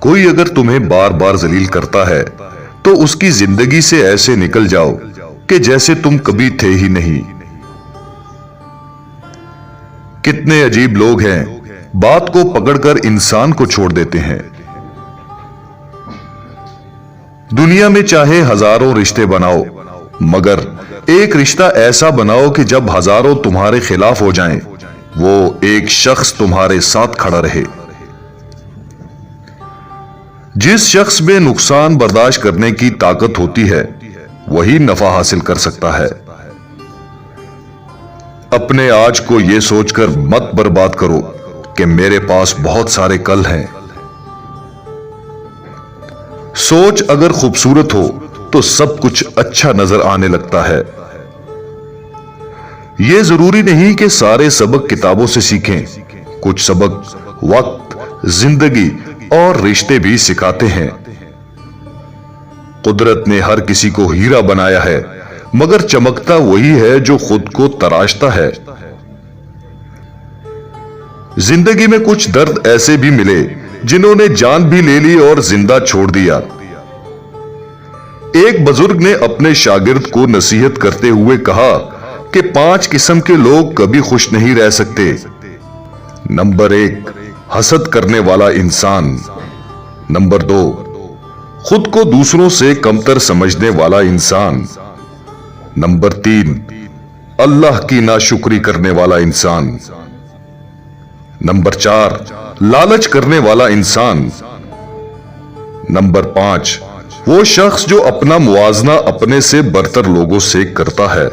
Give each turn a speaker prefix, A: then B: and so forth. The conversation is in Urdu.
A: کوئی اگر تمہیں بار بار ذلیل کرتا ہے تو اس کی زندگی سے ایسے نکل جاؤ کہ جیسے تم کبھی تھے ہی نہیں۔ کتنے عجیب لوگ ہیں، بات کو پکڑ کر انسان کو چھوڑ دیتے ہیں۔ دنیا میں چاہے ہزاروں رشتے بناؤ، مگر ایک رشتہ ایسا بناؤ کہ جب ہزاروں تمہارے خلاف ہو جائیں وہ ایک شخص تمہارے ساتھ کھڑا رہے۔ جس شخص میں نقصان برداشت کرنے کی طاقت ہوتی ہے وہی نفع حاصل کر سکتا ہے۔ اپنے آج کو یہ سوچ کر مت برباد کرو کہ میرے پاس بہت سارے کل ہیں۔ سوچ اگر خوبصورت ہو تو سب کچھ اچھا نظر آنے لگتا ہے۔ یہ ضروری نہیں کہ سارے سبق کتابوں سے سیکھیں، کچھ سبق وقت، زندگی اور رشتے بھی سکھاتے ہیں۔ قدرت نے ہر کسی کو ہیرا بنایا ہے، مگر چمکتا وہی ہے جو خود کو تراشتا ہے۔ زندگی میں کچھ درد ایسے بھی ملے جنہوں نے جان بھی لے لی اور زندہ چھوڑ دیا۔ ایک بزرگ نے اپنے شاگرد کو نصیحت کرتے ہوئے کہا کہ 5 قسم کے لوگ کبھی خوش نہیں رہ سکتے۔ نمبر 1، حسد کرنے والا انسان۔ نمبر 2، خود کو دوسروں سے کمتر سمجھنے والا انسان۔ نمبر 3، اللہ کی ناشکری کرنے والا انسان۔ نمبر 4، لالچ کرنے والا انسان۔ نمبر 5، وہ شخص جو اپنا موازنہ اپنے سے برتر لوگوں سے کرتا ہے۔